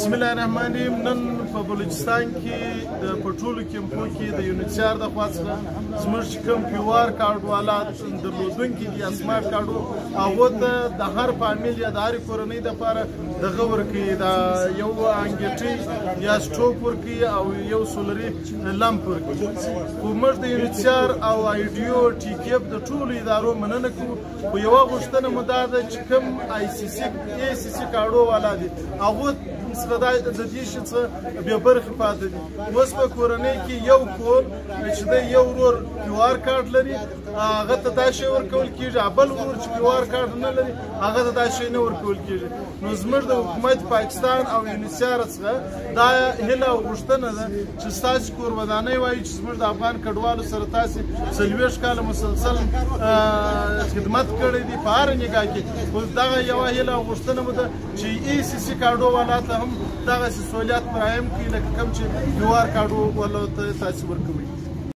بسم الله الرحمن الرحیم. نن په بلوچستان کې د پټولو کیمپو کې د یونیسیار د خوا څخه زموږ چې کوم پیوار کارډ والا درلودونکي دي یا سمارټ کارډ هغو ته د هر فامیل یا د هرې کورنۍ دپاره دغه ورکوي، د یو انګیټۍ یا سټوپ ورکوي او یو سولري لمپ ورکوي. خو موږ د یونیسیار او آیډیو ټي کیپ د ټولو ادارو مننه کوو، خو یوه غوښتنه مو دا ده چې کوم اے سی سی کارډو والا دي هغو څخه د دې شي څخه بې برخې پاتې دي. اوس په کورنۍ کې یو کور چې دی یو ورور پیوار کارډ لري هغه ته دا شی ورکول کېږي، بل ورور چې پیوار کارډ نه لري هغه ته دا شی نه ورکول کېږي. نو زموږ د حکومت پاکستان او یونیسیار څخه دا هیله او غوښتنه ده چې ستاسې کور ودانۍ وایي چې زموږ د افغان کډوالو سره تاسې 40 کاله مسلسل خدمت کړی دی په هره نګاه کې. خو دغه یوه هیله او غوښتنه مو ده چې اے سی سی کارډو والا ته هم دغسې سہولیات فراهم کړي لکه کوم چې پیوار کارډو والا ته تاسې ورکوئ.